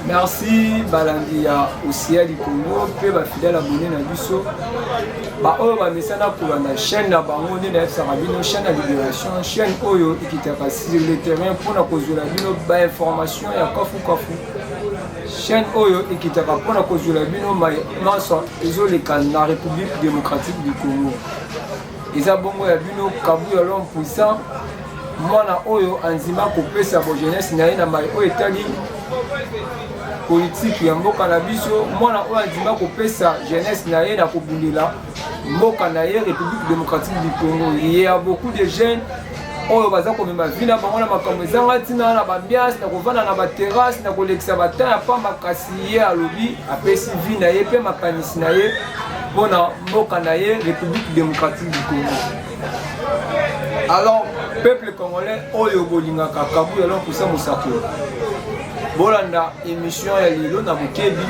Merci balandi ya Osia du Congo pe ba fidèle abonné na biso ba oyo ba mesana ko na chaîne na bango ne na Sarabino chaîne de libération chaîne oyo ikitaka sur le terrain pour na kozula bino ba information ya kafu chaîne oyo ikitaka pour na kozula bino maso ezoleka na République démocratique du Congo eza bongo ya bino kabu ya l'homme puissant mwana oyo anzima kopesa bo jeunesse na ye na mai oyo etali politique ya mboka na biso mwana oyo anzima kopesa jeunesse na ye na kobundela mboka na ye République démocratique du Congo. Il y a beaucoup de jeunes oyo baza komema vina bango na makambo ezanga ntina na bambiance na kovanda na baterrasse na kolekisa bataya pamba kasi ye alobi apesi vi na ye mpe makanisi na ye mpona mboka na ye République démocratique du Congo. Alors peuple congolais oyo bolingaka kabu ya l'homme puissant mosako bolanda émission ya lelo na bokebi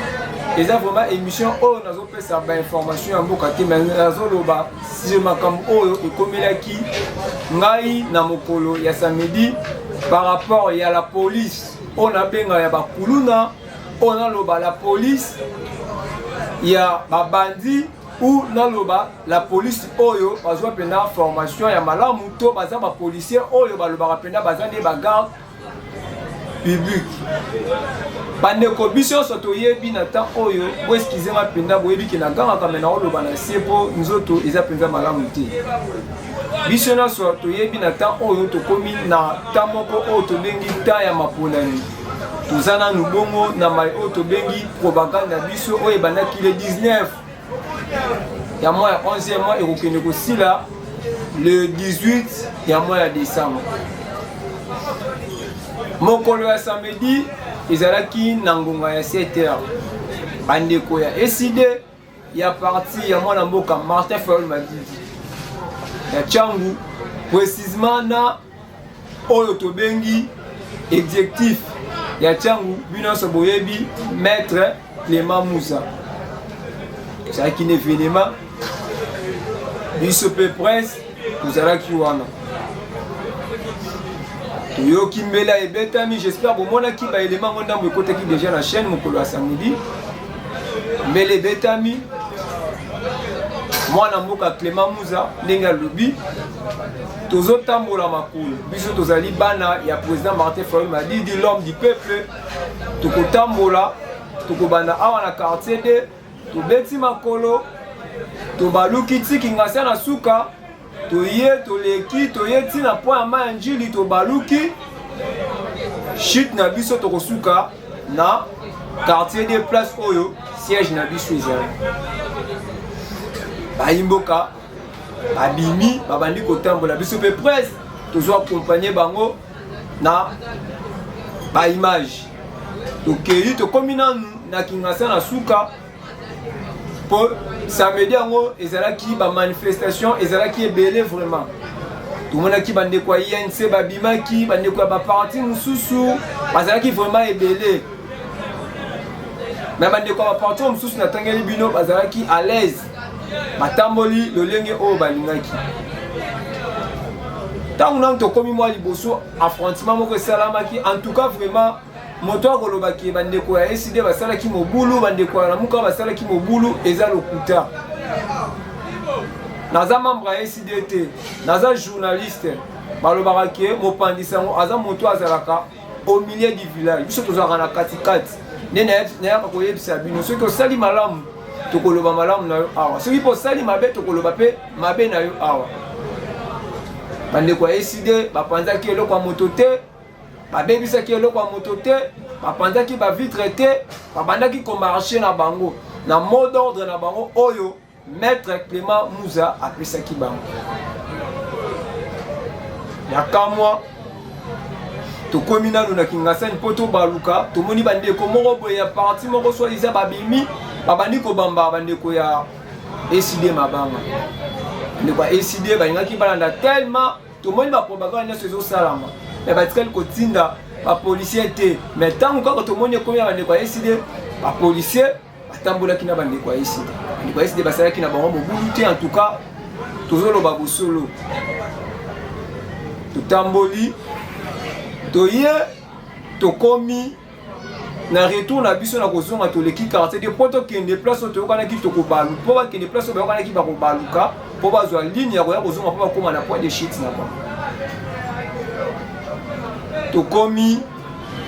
eza vraiment émission oyo nazopesa ba information ya mboka te mais nazoloba si makambo oyo ekomelaki ngai na mokolo ya samedi par rapport ya la police on a benga ya bakuluna on a loba la police ya babandi ou naloba la police oyo bazwa pena formation ya malamu to baza ba policier oyo balobaka pena baza de ba garde public bandeko biso soto yebi na temps oyo bo eskize ma penda boyebi ke na ganga kamena oloba na sepo nzoto eza penza malamu te biso na soto yebi na temps oyo tokomi na temps moko oyo tobengi temps ya mapolani tozana nubongo na mai oyo tobengi propagande na biso oyo ebandaki le 19 ya mois ya 11e mois ekokende kosila le 18 ya mois ya décembre mokolo ya samedi ezalaki na ngonga ya 7h bandeko ya SID ya parti ya mwana mboka Martin Fayulu Madidi ya Tchangu précisément na oyo tobengi exécutif ya Tchangu bino so boyebi maître Clément Moussa ezalaki na événement biso pe presse tozalaki wana toyoki mbela ebetami j'espère bomonaki ba élément ngo ndambo ekotaki déjà na chaîne mokolo ya samedi mbela ebetami mwana mboka Clément Moussa ndenge alobi tozotambola makulu biso tozali bana ya président Martin Fayulu Madidi l'homme du peuple tokotambola tokobanda awa na quartier de tobeti makolo tobaluki tiki ngasa na suka toye toleki toye tina po ya ma njili tobaluki shit na biso tokosuka na quartier des places oyo siège na biso ezali bayimboka abimi babandi kotambola biso pe presse tozo accompagner bango na ba image tokeyi tokomi nanu na kingasa na suka pour samedi yango ezalaki ba manifestation ezalaki ebele vraiment tomonaki bandeko ya INC babimaki bandeko ya ba parti mususu bazalaki vraiment ebele mais bandeko ya ba parti mususu na tangeli bino bazalaki à l'aise batamboli lolenge oyo balingaki tangu nanu tokomi mwa liboso affrontement moko esalamaki en tout cas vraiment moto akolobaki bandeko ya SID basalaki mobulu bandeko ya lamuka basalaki mobulu eza lokuta naza membre ya SID te naza journaliste balobaka ke mopandisi yango aza moto azalaka au milieu du village biso tozalaka na katikati nde nayaka koyebisa bino soki osali malamu tokoloba malamu na yo awa soki mpo osali mabe tokoloba mpe mabe na yo awa bandeko ya SID bapanzaki eloko ya moto te babebisaki eloko ya moto te bapanzaki bavitre te babandaki komarche na bango na mot d'ordre na bango oyo maître Clément Moussa apesaki bango yakamwa tokomi nanu na kingasani mpo tobaluka tomoni bandeko moko boye ya parti moko soi-disant babimi babandi kobamba bandeko ya SID mabanga bandeko ya SID balingaki balanda tellement tomoni bapropagande nyonso ezosalama mais batikali kotinda bapolisier te mais ntango kaka tomoni ekomi ya bandeko ya SID bapolisier batambolaki na bandeko ya SID bandeko ya SID basalaki na bango mobulu te en tout cas tozoloba bosolo totamboli toye tokomi na retour na biso na kozonga toleki quartier de poto kende place toyokanaki tokobalu mpo bakende place bayokanaki bakobaluka mpo bazwa ligne ya koya kozonga mpo bakóma na point de chute na bango. Tokomi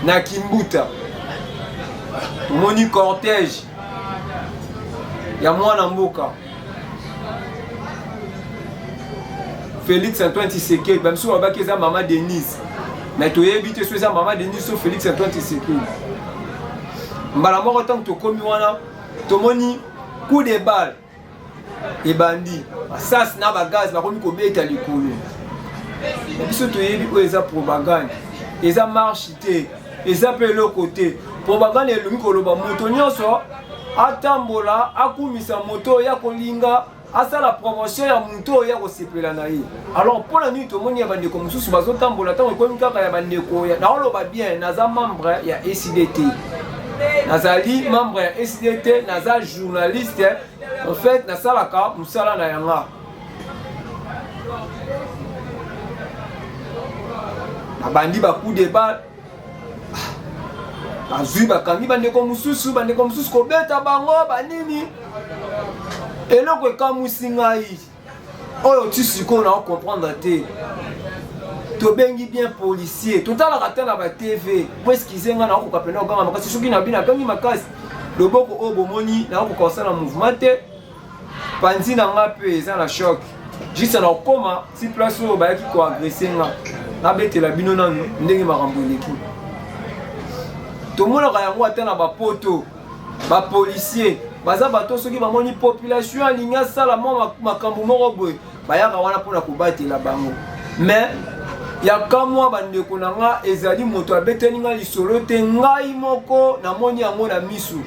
na Kimbuta tomoni cortège ya mwana mboka Félix Antoine Tshisekedi bamisu babaki eza mama Denise mais toyebi te so eza mama Denise so Félix Antoine Tshisekedi. Mbala moko ntango tokomi wana tomoni coup de balle ebandi basasi na bagaz bakomi kobeta likolo biso toyebi oyo eza propagande eza marche te eza mpe eloko te. Propagande elongi koloba moto nyonso atambola akumisa moto ya kolinga asala promotion ya moto ya kosepela na ye. Alors mpona nini tomoni ya bandeko mosusu bazotambola ntango ekomi kaka ya bandeko naoloba bien naza membre ya SDT nazali membre ya SDT naza journaliste en fait nasalaka mosala na yanga abandi bacoup de balle bazwi bakangi bandeko mosusu kobeta bango banini eloko ekamwisi ngai oyo ti sikoyo na comprendre te. Tobengi bien policier totalaka te na ba TV po eskize nga na okoka pena oganga makasi soki na bino akangi makasi loboko oyo bomoni na okoka osala mouvement te panzi na nga mpe eza na choc juste na okoma si place oyo bayaki koagrese nga nabetela bino nanu ndenge makambo eleki. Tomonaka yango ata na bapoto bapolisier baza bato soki bamoni population alingi asala mwa makambo moko boye bayaka wana mpona kobatela bango. Mais yakamwa bandeko na nga ezali moto abeteli nga lisolo te ngai moko namoni yango na misu.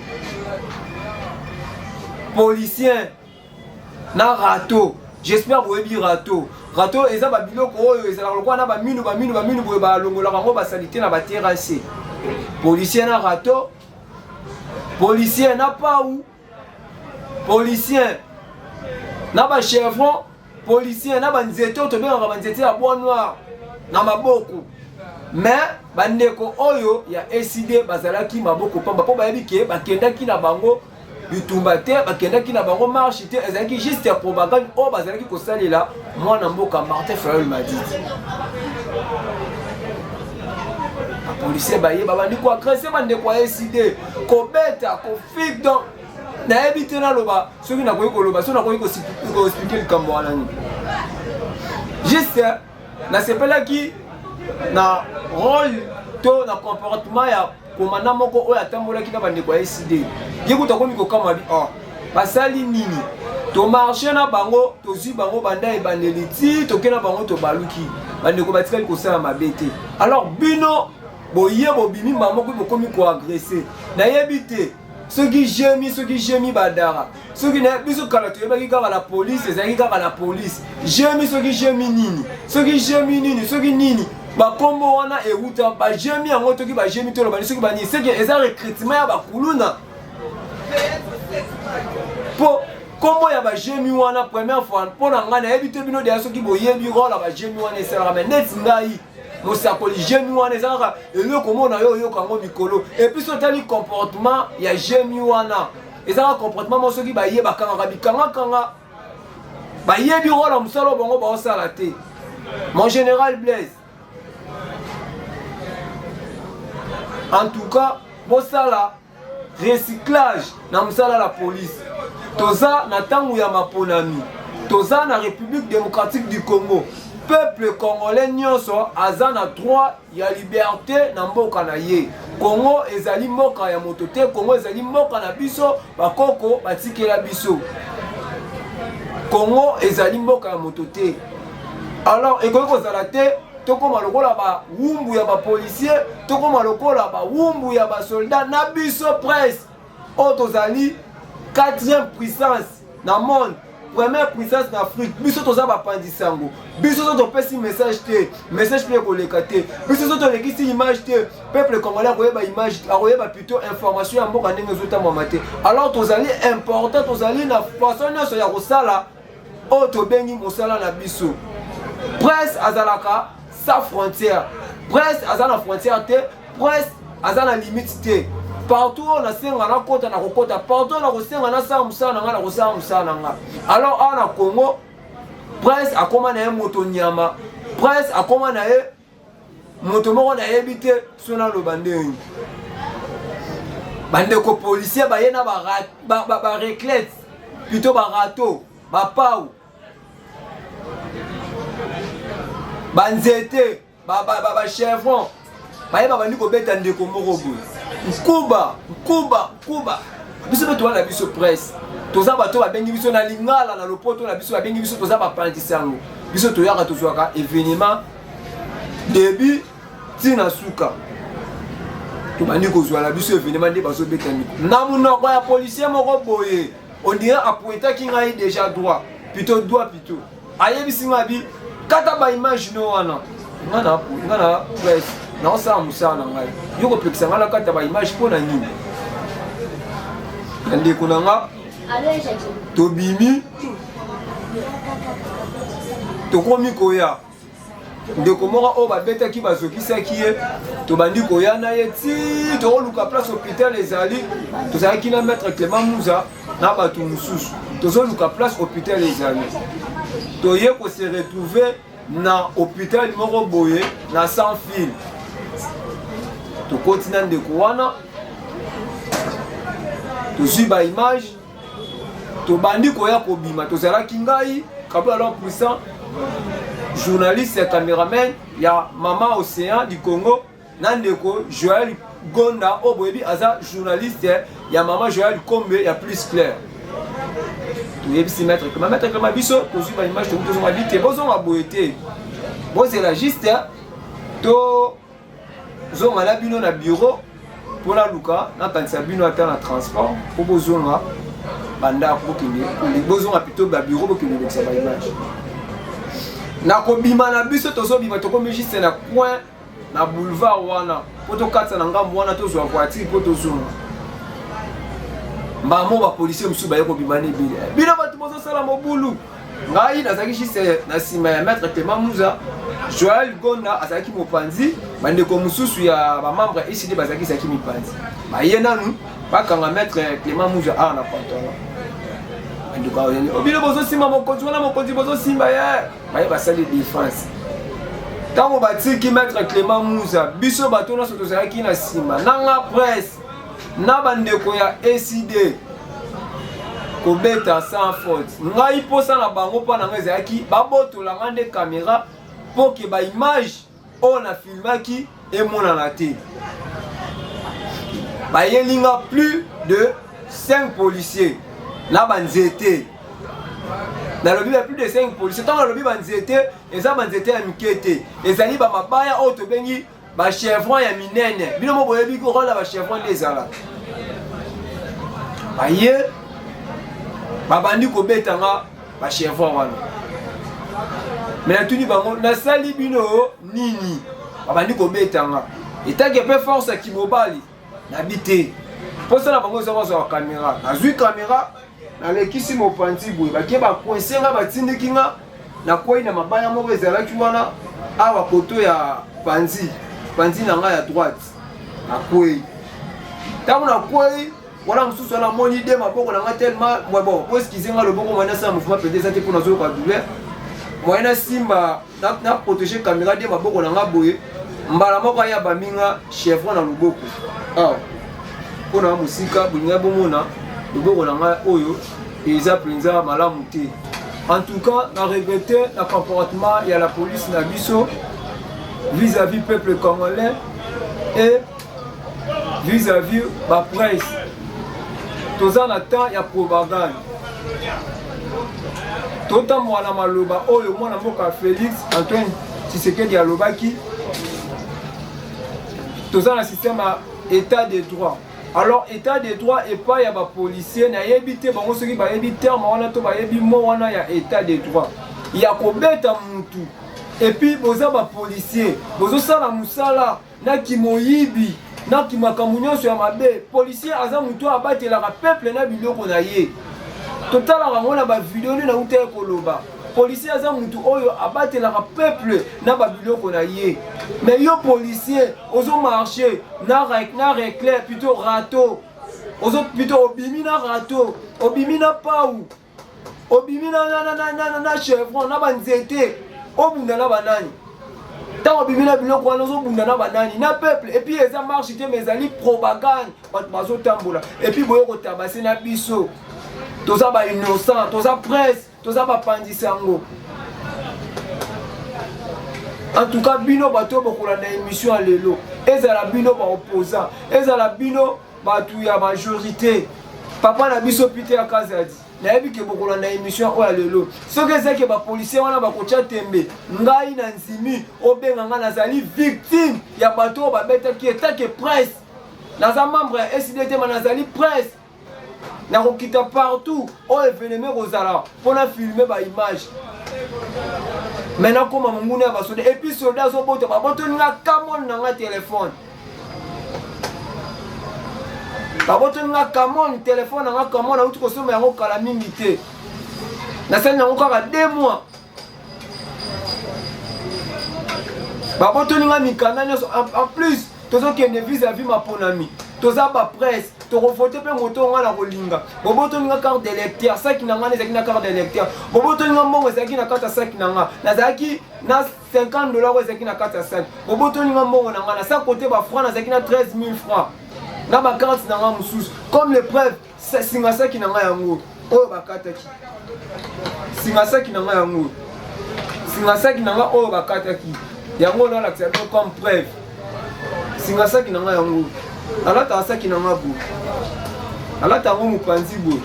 Policien na rato j'espère boyebi rato eza babiloko oyo ezalaka lokola na baminu boye balongolaka yango basalite na baterrasse. Policien na rato, policien na pau, policien na ba chevron, policien na banzete oyo tobengaka banzete ya bois noir na maboko. Mais bandeko oyo ya SID bazalaki maboko pamba mpo bayebi ke bakendaki na bango bitumba te bakendaki na bango marche te ezalaki juste ya propagande oyo bazalaki kosalela mwana mboka Martin Fayulu Madidi. Policier baye babandi ko agresse bandeko ya SID kobeta kofik donc nayebi te naloba soki nakoki koloba so nakoki koexplike likambo wana nini juste nasepelaki na rôle to na comportement ya komanda moko oyo atambolaki na bandeko ya SID ye kuta komi kokama bi basali nini tomarche na bango tozwi bango banda ebandeli ti toke na bango tobaluki bandeko batikali kosala mabe te. Alors bino boye bobimi moko bokomi koagresse nayebi te soki jemi badara soki na biso kala toyebaki kaka la police ezalaki kaka la police soki jemi nini soki nini bakombo wana euta bajemi yango toki bajemi to lobani soki bani seki eza recrutement ya bakuluna po kombo ya bajemi wana première fois mpona nga nayebi te bino deya soki boyebi role ya bajemi wana esalaka me neti ngai mosakoli jemi wana ezalaka eloko mona yo oyoka yango mikolo epuis otali comportement ya jemi wana ezalaka comportement mo soki bayebakangaka bikangakanga bayebi role ya mosala oyo bango baosala te. Mon général Blaise en tout cas bosala recyclage na mosala la police. Toza na tangu ya maponami toza na République démocratique du Congo. Peuple congolais nyonso aza na droit ya liberté na mboka na ye. Congo ezali mboka ya moto te, Congo ezali mboka na biso bakoko batikela biso. Congo ezali mboka ya moto te. Alors ekoki kozala te tokoma lokola ba wumbu ya ba policier, tokoma lokola ba wumbu ya ba soldat na biso presse. Tozali 4e puissance na monde. Première puissance en Afrique, biso toza bapandisango. Biso to pesi message te, message pe koleka te. Biso to lekisi image te, peuple congolais akoyeba image, akoyeba plutôt information ya mboka ndenge zota mamate. Alors tozali important, tozali na façon nyonso ya kosala o to bengi mosala na biso. Presse azalaka sa frontière. Presse azana frontière te, presse azana limite te. partout on a senga na kota na kokota, partout on a senga na sa musana nga na kosala musana nga. Alors en Congo, Prince a comment na moto nyama, Prince a comment na moto moko na yebite sona lo bandeng. Bande ko policier ba yena ba reclette, plutôt ba rato, ba pau. Banzete, ba chevron. Ba yeba bandi ko beta ndeko moko boy. Kuba. Biso beto na biso presse. Toza bato ba bengi biso na lingala na lopoto na biso ba bengi biso toza ba pantisango. Biso toyaka tozwaka événement début tina suka. To bandi ko zwa la biso événement de baso beta ndeko. Na munoko ya policier moko boye. On dirait appointé qui ngai déjà droit. Plutôt. Ayebi singa bi kata ba image no wana. Ngana presse. Non ça musana ngai yoko pekisa ngala kata ba image pona nini ande kunanga to bimi to komi koya ndeko moko o ba beta ki bazokisa kiye to bandi koya na ye ti to luka place hôpital ezali to za ki na maître Clément Mouza na batu mususu to zo luka place hôpital ezali to ye ko se retrouver na hôpital moko boye na sans fil. To continent de Kouana, to suivre ba image, to bandi koya kobima, to zala kingai, kabo alors puissant, journaliste et caméraman, ya Maman Océan du Congo, nandeko Joël Gonda, oboyebi aza journaliste, ya Maman Joël Kombe, ya plus clair. To yebi si maître Clément biso, to suivre ba image, to zo habite, bozo aboyete. Bon c'est la juste, to zonga na bino na bureau pour la luka na kanisa bino ata na transport pour bozonga banda pour que les bozonga plutôt ba bureau pour que les ba image na ko bima na biso tozo bima to komi juste na coin na boulevard wana pour to katsa na ngambo wana to zo voiture pour to zonga mbamo ba policier musu ba yeko bima ne bino batu bozo sala mobulu ngai nazaki juste na sima ya maître Clément Mouza Joël Gonda azaki mopanzi bandeko mususu ya ba membre ici bazaki saki mipanzi ba yena nu bakanga maître Clément Mouza na pantalon bandeko ayeni obilo bozo simba mokonzi wana mokonzi bozo simba ya ba basali défense tango batiki maître Clément Mouza biso bato na soto zaki na simba nanga presse na bandeko ya ECD kobeta sans faute ngai posa na bango pa na ngai zaki babotola ngande caméra pour que ba image on a filmé qui est mon anaté. Ba yelinga plus de 5 policiers. Na banzete. Na lobi plus de 5 policiers. Tant na lobi banzete, eza banzete ya mikete. Ezali ba mabaya o to bengi ba chevron ya minene. Bino mo boyebi ko rola ba chevron les ala. Ba ye ba bandi ko betanga ba chevron wana. Mais la tuni bango na sali bino nini babandi ko betanga etake pe force ki mobali na bité posa na bango za caméra na zui caméra na lekisi mopanzi boy bakie ba coincer ba tindiki nga na koi na mabaya moko ezala ki wana awa koto ya panzi na nga ya droite na koi tango na koi wala mususu na moni de maboko na nga tellement bon parce qu'ils ont le bon moment ça mouvement peut-être ça te pour nous ka douleur moyena simba na protéger caméra de maboko na nga boye mbala moko ya baminga chevron na luboko pona musika bulinga bomona luboko na nga oyo eza prinza malamu te. En tout cas na regretter le comportement ya la police na biso vis-à-vis peuple congolais et vis-à-vis ba presse toza na temps ya propagande Tota mwana maloba oyo mwana mboka Félix Antoine Tshisekedi alobaki toza na système à état de droit. Alors état de droit et pas ya ba policier na yebite bango soki ba yebi terme wana to ba yebi mo wana ya état de droit. Ya kobeta mutu et puis boza ba policier bozo sala musala na kimoyibi na kimakambu nyonso ya mabe policier aza mutu abatela ka peuple na biloko na ye. Total la ngona ba vidéo na uta ekoloba policier aza mutu oyo abatelaka peuple na babiloko na ye. Mais yo policier ozo marcher na réclair plutôt râteau. Ozo plutôt obimi na râteau, obimi na pau. Obimi na chevron na banzete. Obunda na banani. Tant obimi na biloko wana ozobunda na banani na peuple et puis eza marche te mais ezali propagande bato bazotambola et puis boye kotabase na biso. Toza ba innocent, toza presse, toza ba pandisango. En tout cas, bino bato bokola na émission à lelo. Ezala bino ba opposant, ezala bino batu ya majorité. Papa na biso Peter Kazadi. Na yebi ke bokola na émission o à lelo. Soki ezaki ba policier wana ba kocha tembe, ngai na nzimi obenga nga nazali victime ya bato ba beta ki etake presse. Naza membre ya SDT manazali presse. Na kokita partout o événement rozala pour na filmer ba image. Maintenant comme munguna ba soda et puis soda zo boto ba boto nga kamon na nga téléphone. Ba boto nga kamon téléphone nga kamon na utu ko soma yango kala mingi te. Na sene yango kaka 2 mois. Ba boto nga mikana nyoso en plus tozo kende vis-à-vis ma ponami. Toza ba presse to voter pe moto nga na kolinga boboto nga carte d'électeur saki na nga ezaki na carte d'électeur boboto nga mbongo ezaki na carte saki na nga nazaki na $50 ezaki na carte saki boboto nga mbongo na nga na sa côté ba francs nazaki na 13 000 francs na ba carte na nga mususu comme les preuves singa saki na nga yango oyo bakataki singa saki na nga yango singa saki na nga oyo bakataki yango na lakisa comme preuve singa saki na nga yango alata saki na nga bo alata ngo mupanzi bo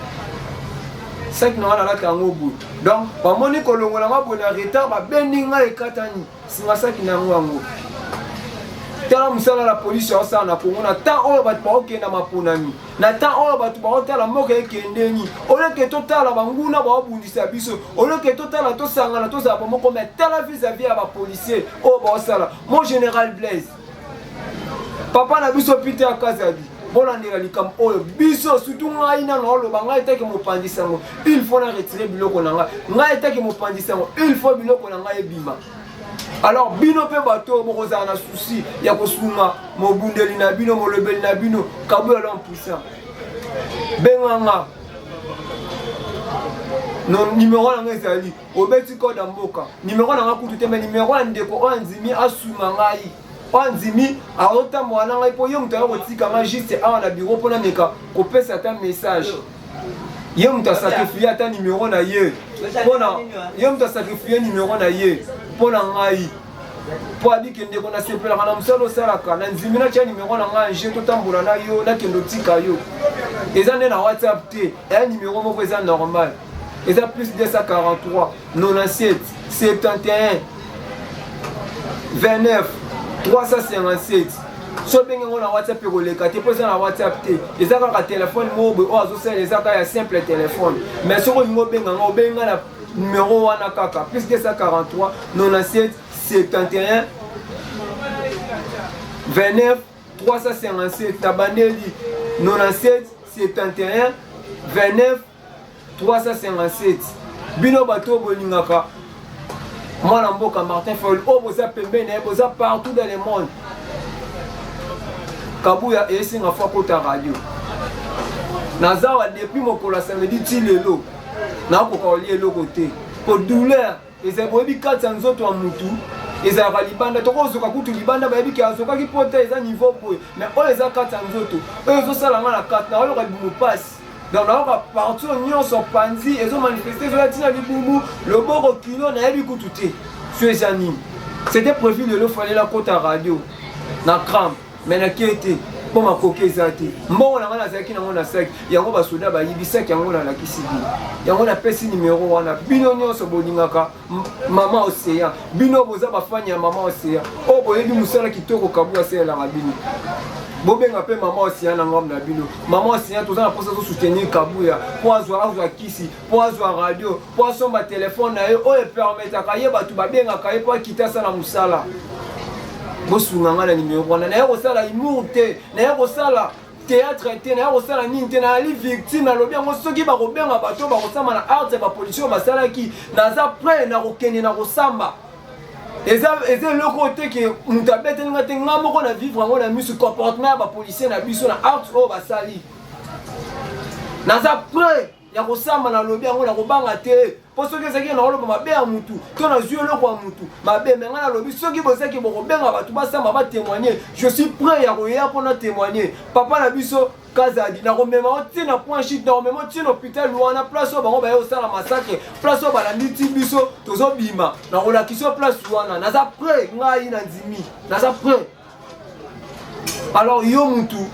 saki na nga alata ngo bo donc ba moni kolongola nga bo na retard ba bendi nga ekatani singa saki na ngo tala musala la police ya sa na Congo na temps oyo bato ba okenda maponami na temps oyo bato ba otala moka ekendeni oleke totala banguna ba obundisa biso oleke totala tosangana tozala moko mais tala vis-à-vis ya ba policier oyo ba osala mon général Blaise papa na biso Peter Kazadi bolandela likam oyo biso surtout ngai na oloba ngai etaki mopandisango il faut na retirer biloko na ngai etaki mopandisango il faut biloko na ngai ebima. Alors bino pe bato bokozala na souci ya kosunga mobundeli na bino molobeli na bino kabu ya l'homme puissant benganga non numéro na ngai ezali obeti code mboka numéro na ngai kutu te mais numéro ya ndeko oyo nzimi asuma ngai Anzimi a autant moi na ngai po yo mutaya kotika nga juste awa na bureau pona meka kopesa ta message yo muta sacrifier ata numéro na ye pona yo muta sacrifier numéro na ye pona ngai po abiki ndeko na sepela kana musalo salaka na nzimi na tia numéro na ngai je to tambola na yo na kendo tika yo eza ne na WhatsApp te ya numéro moko eza normal eza plus 243 97 71 29 357 so benga ngona WhatsApp ekoleka te po eza na WhatsApp te eza kaka téléphone mobile oyo azosala eza kaka ya simple téléphone mais soko olingi obenga nga obenga na numéro wana kaka plus 243 97 71 29 357 tabandeli 97 71 29 357 bino bato bolingaka Mwana mboka Martin Fayulu, oh boza pembeni, boza partout dans le monde. Kabuya esi nga fois kota radio. Nazawa depuis mokola samedi ti lelo. Na ko ka lié loko te. Pour douleur, eza bobi 400 nzoto wa mutu. Eza ba libanda to ko zoka kutu libanda ba yebi ki azoka ki pota eza niveau boy. Mais o eza 400 nzoto. O zo sala nga na 4 na o ka bimu passe. Donc là, on va partir en son panzi, ils ont manifesté sur la tina du boubou, le bord au kilo, n'a pas tout sur les animes. C'était prévu de l'eau, fallait la côte à radio, na crampe, mais na qui était pour ma coquille zati. Bon, on a la zaki, on a sec, il y a un va souda, il y a sec, il y a la kisibi. Il y a un appel numéro, on a binonio sur Bodingaka, maman océan, bino boza bafanya maman océan. Oh, boye du moussala qui toque au Kabou, c'est la rabine. Bobenga pe maman océan na ngam na bino maman océan toza na posa zo soutenir Kabuya po azwa kisi po azwa radio po asomba téléphone na ye oyo permettre ka ye batu babenga ka ye po akita sana musala bosunga nga na numéro wana na ye kosala humour te na ye kosala théâtre te na kosala nini te na ali victime na lobi yango soki bakobenga bato bakosamba na arte ya bapolisi oyo basalaki naza prêt na kokende na kosamba eza eloko te ke moto abetelinga te nga moko na vivre yango na miso comportement ya bapolisier na biso na arte oyo basali naza prêt ya kosamba na lobi yango na kobanga te po soki ezaki na koloba mabe ya mutu to nazwi eloko ya mutu mabe me nga na lobi soki bozaki bokobenga bato basamba batémoigner je suis prêt ya koya mpona témoigner papa na biso Kazadi na komema otina point shit na komema otina hôpital wana place oyo bango baye osala massacre place oyo balandi ti biso tozobima na kolakisa place wana naza prêt ngai na ndimi naza prêt alors yo mutu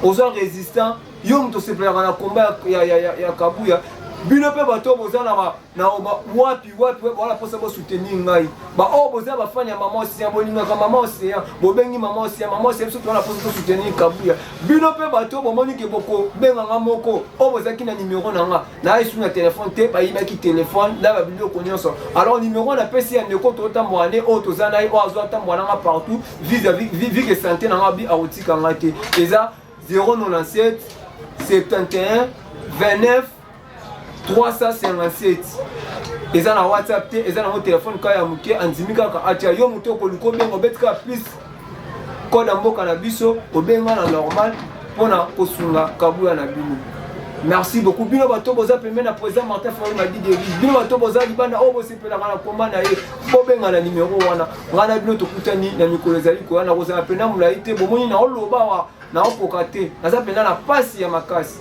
oza résistant yo mutu osepelaka na combat ya Kabuya bino pe bato boza na wapi wala posa bo soutenir ngai ba o boza ba fani ya maman Océan bolinga ka maman Océan bobengi maman Océan biso tona posa soutenir Kabuya bino pe bato bomoni ke boko benga nga moko o boza ki na numéro na nga na isu na téléphone te ba yimaki téléphone la ba biloko nyonso alors numéro na pesi ya ndeko to tamboane o toza na o azwa tamboana nga partout vis que santé na nga bi a otika nga te eza 097 71 29 357 eza na WhatsApp te eza na mo téléphone ka ya muke andimi kaka atia yo muto ko liko bengo betka plus koda mboka na biso obenga na normal pona kosunga Kabuya na bino. Merci beaucoup bino bato boza pembe na président Martin Fayulu m'a dit de bino bato boza libanda o bosepela kana komba na ye bobenga na numéro wana ngana bino tokutani na mikolo ezali ko na kozala pena mulai te bomoni na oloba na opoka te naza pena na pasi ya makasi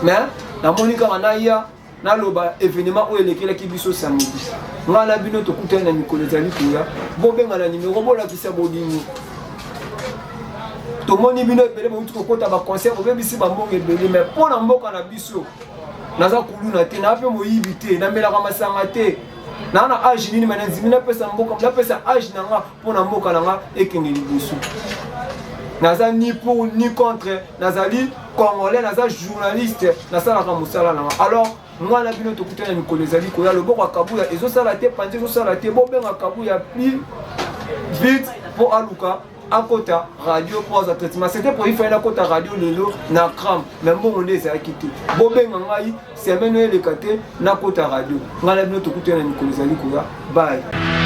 mais na monika manaya na loba événement oyo elekelaki biso samedi nga na bino tokutani na mikolo ezali koya bobenga na numéro bolakisa bolingo tomoni bino ebele bouti kokota baconcert obebisi bambongo ebele mais mpo na mboka na biso naza kuluna te na mpe moyibi te namelaka masanga te na age nini mana nzimi napesa mboka napesa age na nga mpo na mboka na nga ekende liboso naza ni pour ni contre nazali congolais naza journaliste nasalaka mosala na nga alors nga na bino tokutana mikolo ezali koya loboko ya Kabuya ezosala te panzi ezosala te bobenga Kabuya plus vite mpo aluka akota radio pour az traitement c'était pour faire na kota radio lelo na cram même bon on ezala kiti bobenga ngai semaine elekate na kota radio nga na bino tokutana mikolo ezali koya bye.